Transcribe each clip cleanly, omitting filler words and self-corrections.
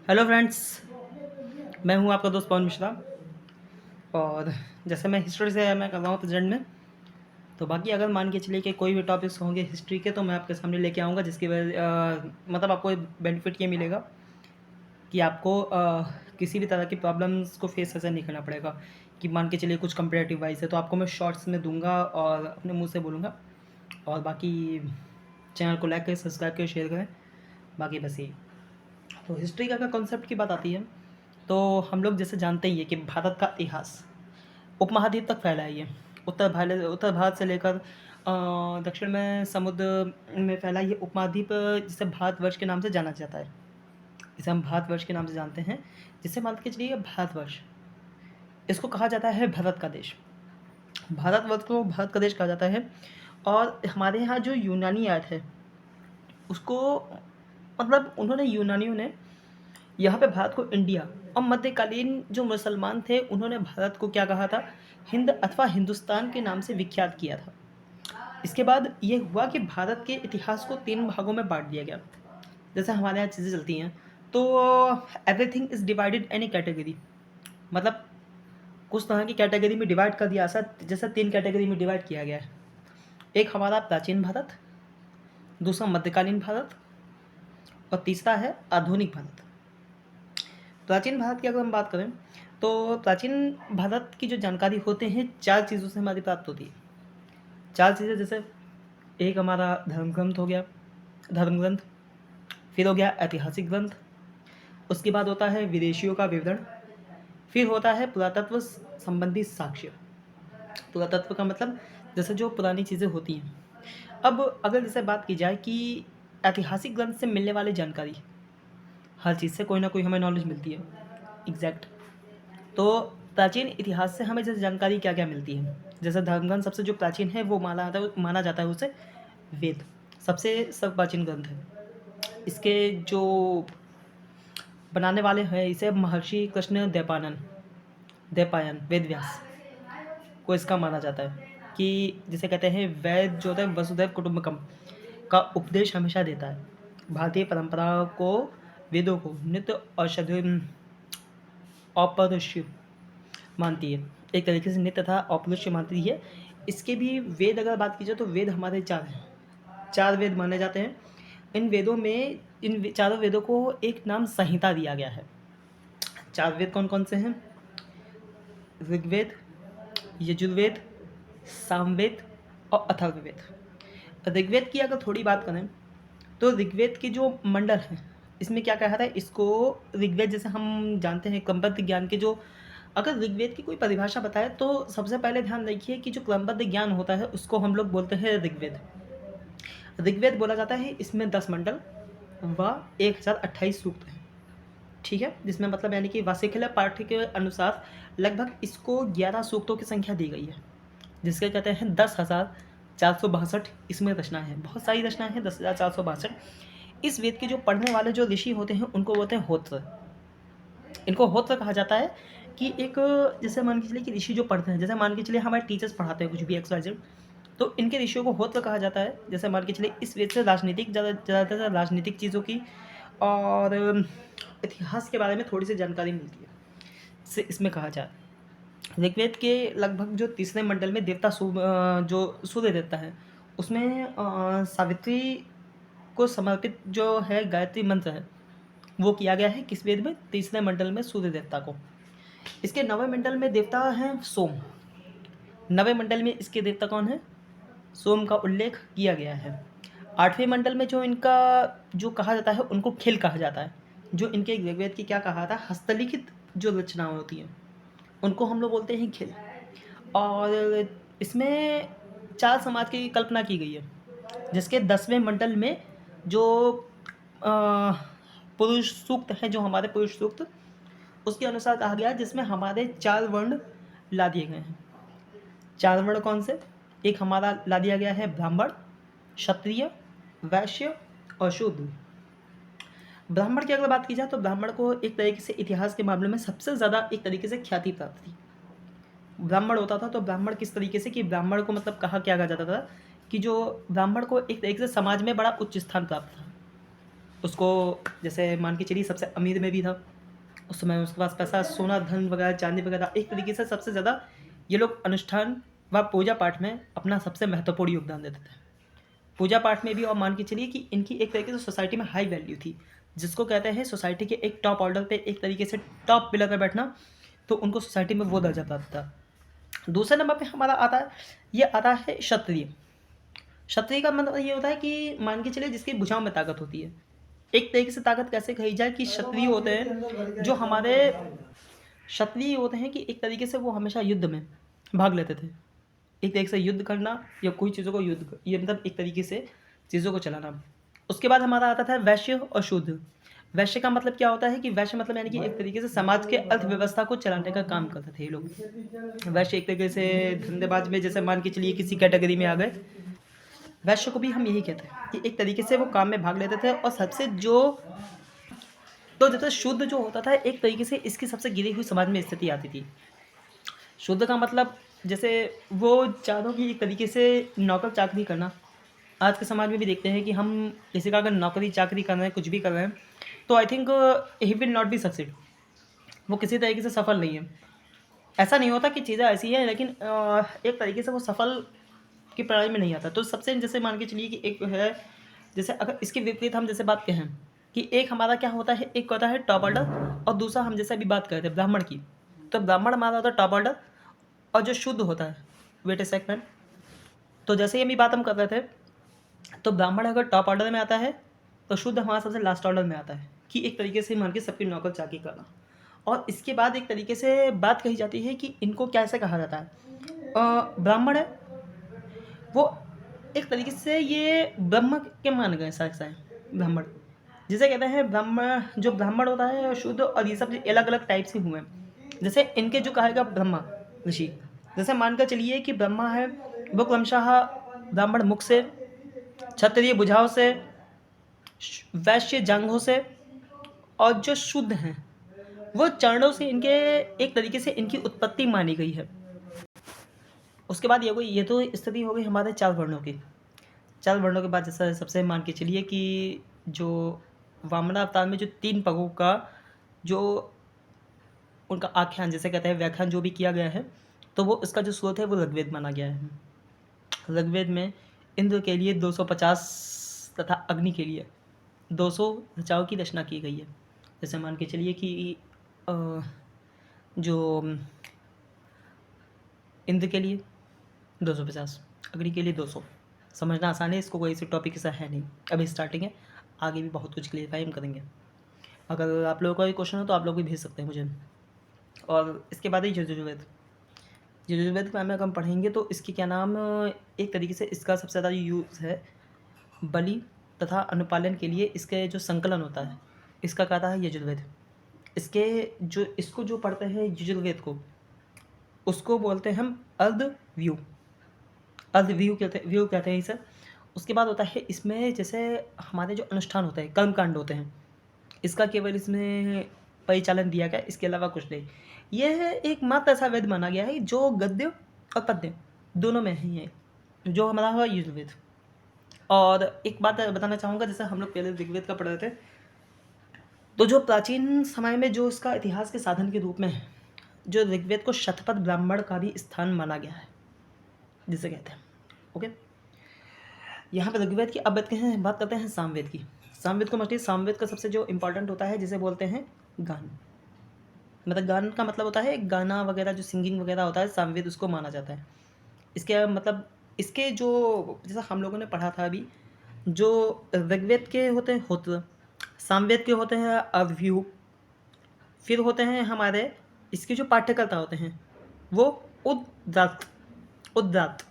Hello friends, मैं हूं आपका दोस्त पवन मिश्रा। और जैसे मैं हिस्ट्री से मैं कर रहा हूँ प्रेजेंट में, तो बाकी अगर मान के चलिए कि कोई भी टॉपिक्स होंगे हिस्ट्री के तो मैं आपके सामने लेके आऊँगा, जिसकी वजह मतलब आपको बेनिफिट ये मिलेगा कि आपको किसी भी तरह की प्रॉब्लम्स को फेस ऐसे नहीं करना पड़ेगा। कि मान के चलिए कुछ कंपेरेटिव वाइज है तो आपको मैं शॉर्ट्स में दूंगा और अपने मुँह से बोलूँगा। और बाकी चैनल को लाइक करें, सब्सक्राइब करें, शेयर करें। बाकी बस यही। तो हिस्ट्री का अगर कॉन्सेप्ट की बात आती है तो हम लोग जैसे जानते ही है कि भारत का इतिहास उपमहाद्वीप तक फैला है। ये उत्तर भारत से लेकर दक्षिण में समुद्र में फैला ये उपमहाद्वीप, जिसे भारतवर्ष के नाम से जाना जाता है। इसे हम भारतवर्ष के नाम से जानते हैं, जिसे मान के चलिए भारतवर्ष, इसको कहा जाता है भारत का देश। भारतवर्ष को भारत का देश कहा जाता है। और हमारे यहाँ जो यूनानी आर्ट है उसको, मतलब उन्होंने, यूनानियों ने यहाँ पे भारत को इंडिया, और मध्यकालीन जो मुसलमान थे उन्होंने भारत को क्या कहा था, हिंद अथवा हिंदुस्तान के नाम से विख्यात किया था। इसके बाद ये हुआ कि भारत के इतिहास को 3 भागों में बांट दिया गया। जैसे हमारे यहाँ चीज़ें चलती हैं तो everything is divided any category, मतलब कुछ तरह की कैटेगरी में डिवाइड कर दिया। ऐसा जैसे 3 कैटेगरी में डिवाइड किया गया है। एक हमारा प्राचीन भारत, दूसरा मध्यकालीन भारत, और तीसरा है आधुनिक भारत। प्राचीन भारत की अगर हम बात करें तो प्राचीन भारत की जो जानकारी होते हैं 4 चीज़ों से हमारी प्राप्त होती है। 4 चीज़ें, जैसे एक हमारा धर्म ग्रंथ हो गया, धर्म ग्रंथ। फिर हो गया ऐतिहासिक ग्रंथ। उसके बाद होता है विदेशियों का विवरण। फिर होता है पुरातत्व संबंधी साक्ष्य। पुरातत्व का मतलब जैसे जो पुरानी चीज़ें होती हैं। अब अगर जैसे बात की जाए कि ऐतिहासिक ग्रंथ से मिलने वाली जानकारी, हर चीज़ से कोई ना कोई हमें नॉलेज मिलती है एग्जैक्ट। तो प्राचीन इतिहास से हमें जैसे जानकारी क्या क्या मिलती है, जैसे धर्मग्रंथ सबसे जो प्राचीन है वो माना जाता है उसे वेद सबसे सब प्राचीन ग्रंथ है। इसके जो बनाने वाले हैं इसे महर्षि कृष्ण द्वैपायन वेद व्यास को इसका माना जाता है कि जिसे कहते हैं वेद जो होता है वसुधैव कुटुंबकम का उपदेश हमेशा देता है। भारतीय परंपरा को, वेदों को नित्य औपनिषद मानती है, एक तरीके से नित्य तथा औपनिषद मानती है। इसके भी वेद अगर बात की जाए तो वेद हमारे 4 हैं। 4 वेद माने जाते हैं। इन वेदों में, चारों वेदों को एक नाम संहिता दिया गया है। 4 वेद कौन कौन से हैं? ऋग्वेद, यजुर्वेद, सामवेद और अथर्ववेद। ऋग्वेद की अगर थोड़ी बात करें तो ऋग्वेद के जो मंडल हैं इसमें क्या कहा था इसको, ऋग्वेद जैसे हम जानते हैं क्रमबद्ध ज्ञान के जो, अगर ऋग्वेद की कोई परिभाषा बताए तो सबसे पहले ध्यान रखिए कि जो क्रमबद्ध ज्ञान होता है उसको हम लोग बोलते हैं ऋग्वेद। ऋग्वेद बोला जाता है, इसमें 10 मंडल व 1028 सूक्त हैं। ठीक है, जिसमें मतलब यानी कि वासिकल पाठ्य के अनुसार लगभग इसको 11 सूक्तों की संख्या दी गई है, जिसके कहते हैं 10,462 इसमें रचना है। बहुत सारी रचनाएं हैं, 10,462। इस वेद के जो पढ़ने वाले जो ऋषि होते हैं उनको बोलते हैं होत्र। इनको होत्र कहा जाता है कि एक, जैसे मान के चलिए कि ऋषि जो पढ़ते हैं, जैसे मान के चलिए हमारे टीचर्स पढ़ाते हैं कुछ भी XYZ, तो इनके ऋषियों को होत्र कहा जाता है। जैसे मान के चलिए इस वेद से राजनीतिक ज़्यादातर राजनीतिक चीज़ों की और इतिहास के बारे में थोड़ी सी जानकारी मिलती है, से इसमें कहा जाए। ऋग्वेद के लगभग जो तीसरे मंडल में देवता जो सूर्य देवता है उसमें सावित्री को समर्पित जो है गायत्री मंत्र है वो किया गया है। किस वेद में? तीसरे मंडल में सूर्य देवता को। इसके 9वें मंडल में देवता हैं सोम। 9वें मंडल में इसके देवता कौन है? सोम का उल्लेख किया गया है। 8वें मंडल में जो इनका जो कहा जाता है उनको खिल कहा जाता है। जो इनके ऋग्वेद की क्या कहा था, हस्तलिखित जो रचनाएं होती हैं उनको हम लोग बोलते हैं खिल। और इसमें 4 समाज की कल्पना की गई है, जिसके 10वें मंडल में जो पुरुष सूक्त है, जो हमारे पुरुष सूक्त, उसके अनुसार कहा गया जिसमें हमारे 4 वर्ण ला दिए गए हैं। 4 वर्ण कौन से? एक हमारा ला दिया गया है ब्राह्मण, क्षत्रिय, वैश्य और शूद्र। ब्राह्मण की अगर बात की जाए तो ब्राह्मण को एक तरीके से इतिहास के मामले में सबसे ज़्यादा एक तरीके से ख्याति प्राप्त थी। ब्राह्मण होता था तो ब्राह्मण किस तरीके से कि ब्राह्मण को मतलब कहा जाता था कि जो ब्राह्मण को एक तरीके से समाज में बड़ा उच्च स्थान प्राप्त था। उसको जैसे मान के चलिए सबसे अमीर में भी था उस समय, उसके पास पैसा, सोना, धन वगैरह, चांदी वगैरह। एक तरीके से सबसे ज़्यादा ये लोग अनुष्ठान व पूजा पाठ में अपना सबसे महत्वपूर्ण योगदान देते थे। पूजा पाठ में भी, और मान के चलिए कि इनकी एक तरीके से सोसाइटी में हाई वैल्यू थी, जिसको कहते हैं सोसाइटी के एक टॉप ऑर्डर पे, एक तरीके से टॉप पिलर पे बैठना, तो उनको सोसाइटी में वो दर्जा प्राप्त था। दूसरे नंबर पे हमारा आता है क्षत्रिय। क्षत्रिय का मतलब ये होता है कि मान के चलिए जिसकी भुजाओं में ताकत होती है। एक तरीके से ताकत कैसे कही जाए कि क्षत्रिय होते हैं जो हमारे क्षत्रिय होते हैं कि एक तरीके से वो हमेशा युद्ध में भाग लेते थे। एक तरीके से युद्ध करना या कोई चीज़ों को ये मतलब एक तरीके से चीज़ों को चलाना। उसके बाद हमारा आता था वैश्य और शूद्र। वैश्य का मतलब क्या होता है कि वैश्य मतलब यानी कि एक तरीके से समाज के अर्थव्यवस्था को चलाने का काम करते थे ये लोग। वैश्य एक तरीके से धंधेबाज में, जैसे मान के चलिए किसी कैटेगरी में आ गए, वैश्य को भी हम यही कहते हैं कि एक तरीके से वो काम में भाग लेते थे। और सबसे जो तो जैसे शुद्ध जो होता था, एक तरीके से इसकी सबसे गिरी हुई समाज में स्थिति आती थी। शुद्ध का मतलब जैसे वो चारों की एक तरीके से नौकर चाकरी करना। आज के समाज में भी देखते हैं कि हम किसी का अगर नौकरी चाकरी कर रहे हैं, कुछ भी कर रहे हैं, तो I think he will not be succeed, वो किसी तरीके से सफल नहीं है। ऐसा नहीं होता कि चीज़ें ऐसी हैं, लेकिन एक तरीके से वो सफल की प्रणाली में नहीं आता। तो सबसे जैसे मान के चलिए कि एक है, जैसे अगर इसके विपरीत हम जैसे बात कहें कि एक हमारा क्या होता है, एक होता है टॉप ऑर्डर, और दूसरा हम जैसे अभी बात करते हैं ब्राह्मण की, तो ब्राह्मण हमारा होता है टॉप ऑर्डर, और जो शुद्ध होता है वेट ए सेकंड। तो जैसे ही अभी बात हम कर रहे थे, तो ब्राह्मण अगर टॉप ऑर्डर में आता है तो शुद्ध हमारा सबसे लास्ट ऑर्डर में आता है, कि एक तरीके से मान के सबकी नौकर चाकरी करना। और इसके बाद एक तरीके से बात कही जाती है कि इनको कैसे कहा जाता है। ब्राह्मण है वो एक तरीके से ये ब्रह्म के मान गए सारे ब्राह्मण, जिसे कहते हैं ब्राह्मण। जो ब्राह्मण होता है शुद्ध, और ये सब अलग अलग टाइप से हुए हैं। जैसे इनके जो कहेगा ब्रह्मा ऋषि, जैसे मानकर चलिए कि ब्रह्मा है वो क्रमशः ब्राह्मण मुख से, क्षत्रिय भुजाओं से, वैश्य जांघों से, और जो शुद्ध हैं वो चरणों से, इनके एक तरीके से इनकी उत्पत्ति मानी गई है। उसके बाद ये तो स्थिति हो गई हमारे चार वर्णों की। चार वर्णों के बाद जैसा सबसे मान के चलिए कि जो वामनावतार में जो 3 पगों का जो उनका आख्यान, जैसे कहते हैं व्याख्यान, जो भी किया गया है, तो वो इसका जो स्रोत है वो ऋग्वेद माना गया है। ऋग्वेद में इंद्र के लिए 250 तथा अग्नि के लिए 200 ऋचाओं की रचना की गई है। जैसे मान के चलिए कि जो इंद्र के लिए 250, अग्नि के लिए 200। समझना आसान है, इसको कोई ऐसी टॉपिक ऐसा है नहीं, अभी स्टार्टिंग है, आगे भी बहुत कुछ क्लियरफाई हम करेंगे। अगर आप लोगों का कोई क्वेश्चन हो तो आप लोग भी भेज सकते हैं मुझे। और इसके बाद ही यजुर्वेद। यजुर्वेद में अगर हम पढ़ेंगे तो इसके क्या नाम, एक तरीके से इसका सबसे ज़्यादा यूज़ है बलि तथा अनुपालन के लिए। इसके जो संकलन होता है इसका कहता है यजुर्वेद। इसको जो पढ़ते हैं यजुर्वेद को, उसको बोलते हैं हम अर्धव्यू कहते हैं इसे। उसके बाद होता है इसमें जैसे हमारे जो अनुष्ठान होते हैं, कर्मकांड होते हैं, इसका केवल इसमें परिचालन दिया गया, इसके अलावा कुछ नहीं। यह एक मात्र ऐसा वेद माना गया है जो गद्य और पद्य दोनों में ही है, जो हमारा हुआ यजुर्वेद। और एक बात बताना चाहूँगा, जैसे हम लोग पहले ऋग्वेद का पढ़ रहे थे, तो जो प्राचीन समय में जो इसका इतिहास के साधन के रूप में है, जो ऋग्वेद को शतपथ ब्राह्मण का भी स्थान माना गया है, जिसे कहते हैं। ओके, यहाँ पे ऋग्वेद की अब बात करते हैं सामवेद की। सामवेद को मतलब सामवेद का सबसे जो इम्पोर्टेंट होता है, जिसे बोलते हैं गान। मतलब गान का मतलब होता है गाना वगैरह, जो सिंगिंग वगैरह होता है, सामवेद उसको माना जाता है। इसके मतलब इसके जो जैसा हम लोगों ने पढ़ा था अभी, जो ऋग्वेद के होते हैं होत्र, सामवेद के होते हैं अव्यू, फिर होते हैं हमारे इसके जो पाठ्यकर्ता होते हैं वो उद्दात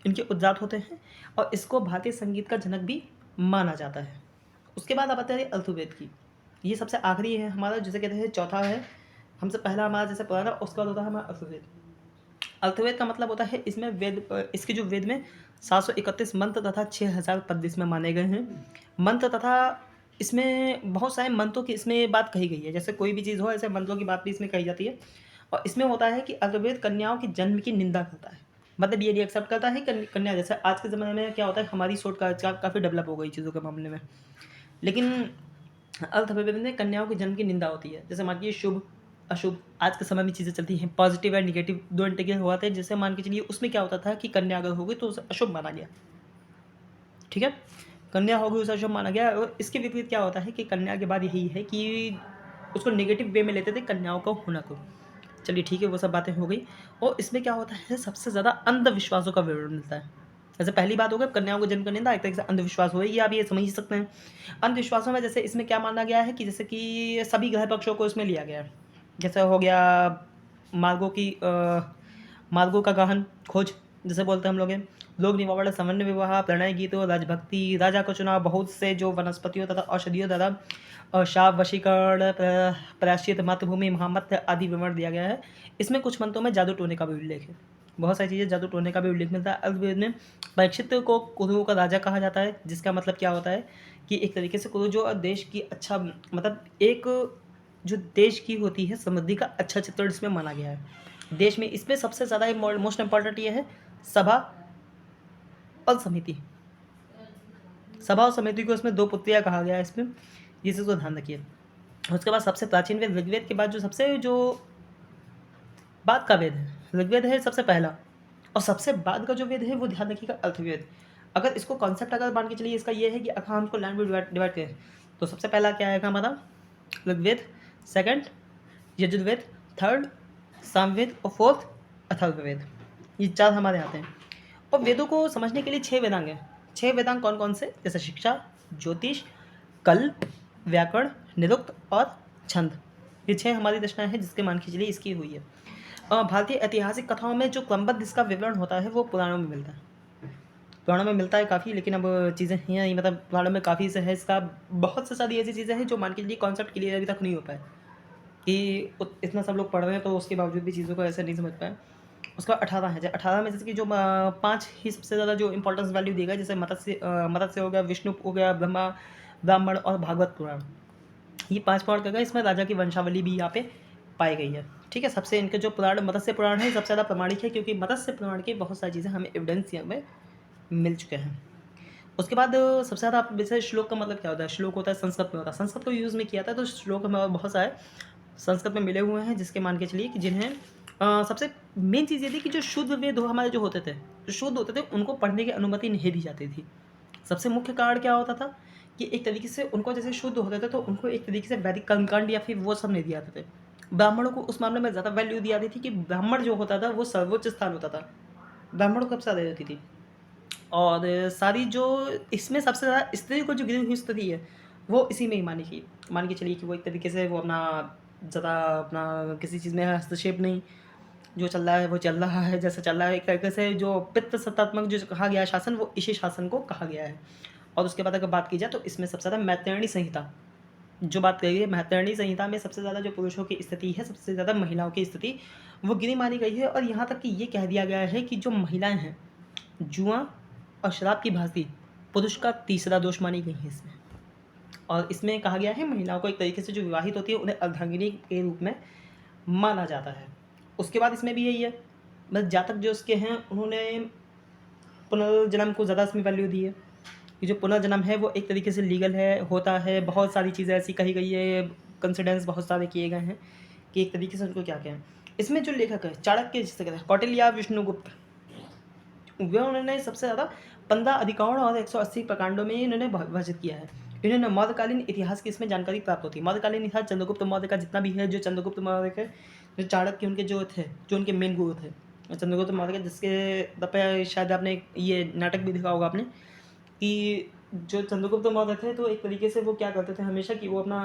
इनके उद्दात होते हैं, और इसको भारतीय संगीत का जनक भी माना जाता है। उसके बाद आप आते हैं अर्थवेद की। ये सबसे आखिरी है हमारा, जिसे कहते हैं चौथा है हमसे पहला हमारा जैसे पुराना, उसके बाद होता है हमारा अर्थवेद। अर्थवेद का मतलब होता है इसमें इसके जो वेद में 731 मंत्र तथा 6000 पद इसमें माने गए हैं। मंत्र तथा इसमें बहुत सारे मंत्रों की इसमें बात कही गई है, जैसे कोई भी चीज़ हो ऐसे मंत्रों की बात भी इसमें कही जाती है। और इसमें होता है कि अर्थवेद कन्याओं की जन्म की निंदा करता है, मतलब ये नहीं एक्सेप्ट करता है कन्या, जैसे आज के ज़माने में क्या होता है, हमारी सोच काफ़ी डेवलप हो गई चीज़ों के मामले में, लेकिन अर्थव्यवस्था में कन्याओं के जन्म की निंदा होती है। जैसे मान लीजिए शुभ अशुभ, आज के समय में चीज़ें चलती हैं, पॉजिटिव एंड नेगेटिव दो इंटीग्रल हुआ था। जैसे मान के चलिए उसमें क्या होता था कि कन्या अगर होगी तो उसे अशुभ माना गया, ठीक है, कन्या होगी उसे अशुभ माना गया। और इसके विपरीत क्या होता है कि कन्या के बाद यही है कि उसको नेगेटिव वे में लेते थे कन्याओं का होना को। चलिए ठीक है, वो सब बातें हो गई। और इसमें क्या होता है, सबसे ज़्यादा अंधविश्वासों का विवरण मिलता है। जैसे पहली बात हो गई कन्याओं को जन्म का निंदा, एक तरीके से अंधविश्वास हो, ये आप ये समझ ही सकते हैं। अंधविश्वासों में जैसे इसमें क्या माना गया है कि जैसे कि सभी ग्रह पक्षों को इसमें लिया गया है। जैसे हो गया मार्गों की मार्गों का गहन खोज जैसे बोलते हैं हम लोग निवारण समन्वय विवाह प्रणय गीतों राजभक्ति राजा का चुनाव बहुत से जो वनस्पतियों तथा औषधियों तथा शाप वशीकरण प्रायश्चित मातृभूमि महामत्य आदि विवरण दिया गया है। इसमें कुछ मंत्रों में जादू टोने का भी उल्लेख है, बहुत सारी चीज़ें जादू टोने का भी उल्लेख मिलता है। अग्रवेद में परीक्षित को कुरुओं का राजा कहा जाता है, जिसका मतलब क्या होता है कि एक तरीके से कुरु जो देश की अच्छा मतलब एक जो देश की होती है समृद्धि का अच्छा चित्रण इसमें माना गया है। देश में इसमें सबसे ज़्यादा मोस्ट इम्पॉर्टेंट ये है सभा और समिति। सभा और समिति को इसमें दो पुत्रियाँ कहा गया है इसमें, ये चीज़ को ध्यान रखिए। उसके बाद सबसे प्राचीन वेद ऋग्वेद के बाद जो सबसे जो बाद का वेद है ऋग्वेद है सबसे पहला, और सबसे बाद का जो वेद है वो ध्यान रखिएगा अर्थवेद। अगर इसको कॉन्सेप्ट अगर मान के चलिए इसका ये है कि अगर हम इसको लैंड में डिवाइड करें तो सबसे पहला क्या आएगा हमारा ऋग्वेद, सेकंड यजुर्वेद, थर्ड सामवेद और फोर्थ अथर्ववेद। ये चार हमारे आते हैं। और वेदों को समझने के लिए 6 वेदांग हैं। 6 वेदांग कौन कौन से, जैसे शिक्षा, ज्योतिष, कल्प, व्याकरण, निरुक्त और छंद। ये 6 हमारी रचनाएं हैं जिसके मान के चलिए इसकी हुई है। भारतीय ऐतिहासिक कथाओं में जो क्रमबद्ध इसका विवरण होता है वो पुराणों में मिलता है। पुराणों में मिलता है काफ़ी, लेकिन अब चीज़ें हैं मतलब पुराणों में काफ़ी से है इसका, बहुत से सारी ऐसी चीज़ें हैं जो मान के चलिए कॉन्सेप्ट क्लियर अभी तक नहीं हो पाए कि इतना सब लोग पढ़ रहे हैं तो उसके बावजूद भी चीज़ों को ऐसे नहीं समझ पाए। उसका 18 है, 18 में जैसे कि जो 5 ही सबसे ज़्यादा जो इंपॉर्टेंस वैल्यू देगा, जैसे मत्स्य हो गया, विष्णु हो गया, ब्रह्मा, ब्राह्मण और भागवत पुराण। ये 5 पुराण क्या गए, इसमें राजा की वंशावली भी यहाँ पे पाई गई है। ठीक है, सबसे इनके जो पुराण मत्स्य पुराण है सबसे ज़्यादा प्रमाणिक है, क्योंकि मत्स्य पुराण की बहुत सारी चीज़ें हमें एविडेंस यहाँ में मिल चुके हैं। उसके बाद सबसे ज़्यादा आप वैसे श्लोक का मतलब क्या होता है, श्लोक होता है संस्कृत में होता है, संस्कृत को यूज़ में किया था, तो श्लोक हमें बहुत सारे संस्कृत में मिले हुए हैं जिसके मान के चलिए कि जिन्हें सबसे मेन चीज़ ये थी कि जो शुद्ध वेद हमारे जो होते थे, जो शुद्ध होते थे उनको पढ़ने की अनुमति नहीं दी जाती थी। सबसे मुख्य कारण क्या होता था कि एक तरीके से उनको जैसे शुद्ध होते थे तो उनको एक तरीके से वैदिक कर्मकांड या फिर वो सब नहीं दिया जाते थे। ब्राह्मणों को उस मामले में ज़्यादा वैल्यू दी जाती थी कि ब्राह्मण जो होता था वो सर्वोच्च स्थान होता था, ब्राह्मणों को सबसे ज़्यादा देती थी। और सारी जो इसमें सबसे ज़्यादा स्त्री को जो गिरी हुई स्थिति है वो इसी में ही मान के चलिए कि वो एक तरीके से वो अपना ज़्यादा अपना किसी चीज़ में हस्तक्षेप नहीं, जो चल रहा है वो चल रहा है जैसा चल रहा है। एक तरीके से जो पित्त सत्तात्मक जो कहा गया है शासन, वो इसी शासन को कहा गया है। और उसके बाद अगर बात की जाए तो इसमें सबसे ज़्यादा मैत्रेयणी संहिता जो बात करी है, मैत्रेयणी संहिता में सबसे ज़्यादा जो पुरुषों की स्थिति है, सबसे ज़्यादा महिलाओं की स्थिति वो गिरी मानी गई है। और यहाँ तक कि ये कह दिया गया है कि जो महिलाएं हैं जुआ और शराब की भांति पुरुष का तीसरा दोष मानी गई है इसमें। और इसमें कहा गया है महिलाओं को एक तरीके से जो विवाहित होती है उन्हें अर्धांगिनी के रूप में माना जाता है। उसके बाद इसमें भी यही है, बस जातक जो उसके हैं उन्होंने पुनर्जन्म को ज़्यादा इसमें वैल्यू दी है कि जो पुनर्जन्म है वो एक तरीके से लीगल है, होता है। बहुत सारी चीज़ें ऐसी कही गई है, कंसिडेंस बहुत सारे किए गए हैं कि एक तरीके से उनको क्या कहें। इसमें जो लेखक है चाणक्य जिससे कहते हैं कौटिल्य विष्णुगुप्त, वे उन्होंने सबसे ज़्यादा 15 अधिकरण और 180 प्रकांडों में इन्होंने विभाजित किया है। इन्होंने मौर्यकालीन इतिहास की इसमें जानकारी प्राप्त होती है। मौर्यकालीन इतिहास चंद्रगुप्त मौर्य का जितना भी है, जो चंद्रगुप्त मौर्य के जो चाणक्य उनके जो थे, जो उनके मेन गुरु थे चंद्रगुप्त मौर्य के, जिसके पे शायद आपने ये नाटक भी देखा होगा आपने कि जो चंद्रगुप्त मौर्य थे तो एक तरीके से वो क्या करते थे हमेशा कि वो अपना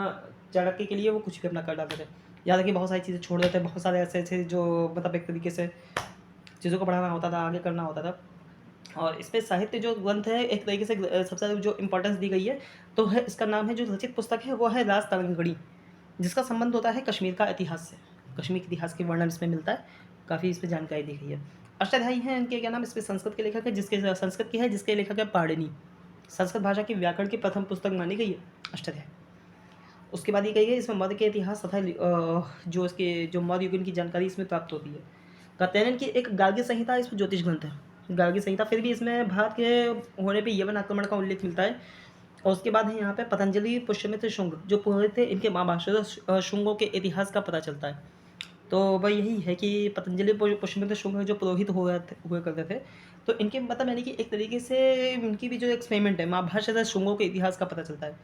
चाणक्य के लिए वो कुछ भी अपना कर डालते थे, याद रखिए बहुत सारी चीज़ें छोड़ देते, बहुत सारे ऐसे ऐसे जो मतलब एक तरीके से चीज़ों को बढ़ाना होता था, आगे करना होता था। और इसमें साहित्य जो ग्रंथ है एक तरीके से सबसे ज़्यादा जो इम्पोर्टेंस दी गई है तो है इसका नाम है, जो रचित पुस्तक है वो है राज तरंगड़ी, जिसका संबंध होता है कश्मीर का इतिहास से। कश्मीर के इतिहास के वर्णन इसमें मिलता है, काफ़ी इस पर जानकारी दी गई है। अष्टाध्यायी हैं इनके क्या नाम, इसमें संस्कृत के लेखक है, जिसके संस्कृत की है जिसके लेखक है पाणिनि। संस्कृत भाषा की व्याकरण की प्रथम पुस्तक मानी गई है अष्टाध्यायी। उसके बाद ये कही गई इसमें मौर्य के इतिहास तथा जो इसके जो मौर्य युग की जानकारी इसमें प्राप्त होती है। कात्यायन की एक गार्ग्य संहिता इसमें ज्योतिष ग्रंथ है, गार्ग्य संहिता। फिर भी इसमें भारत के होने पे यवन आक्रमण का उल्लेख मिलता है और उसके बाद है यहाँ पे पतंजलि, पुष्यमित्र, शुंग जो पुरोहित थे, इनके महाभाष्य शुंगों के इतिहास का पता चलता है। तो वह यही है कि पतंजलि, पुष्यमित्र, शुंग जो पुरोहित हुआ करते थे, तो इनके मतलब यानी कि एक तरीके से इनकी भी जो एक्सपेरिमेंट है महाभाष्य से शुंगों के इतिहास का पता चलता है।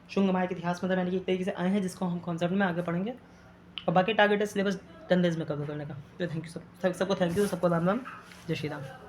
शुंग हमारे इतिहास मतलब यानी कि एक तरीके से आए हैं, जिसको हम कॉन्सेप्ट में आगे पढ़ेंगे। और बाकी टारगेट है सिलेबस 10 डेज में कवर करने का। तो थैंक यू सबको थैंक यू, सबको राम राम, जय श्री राम।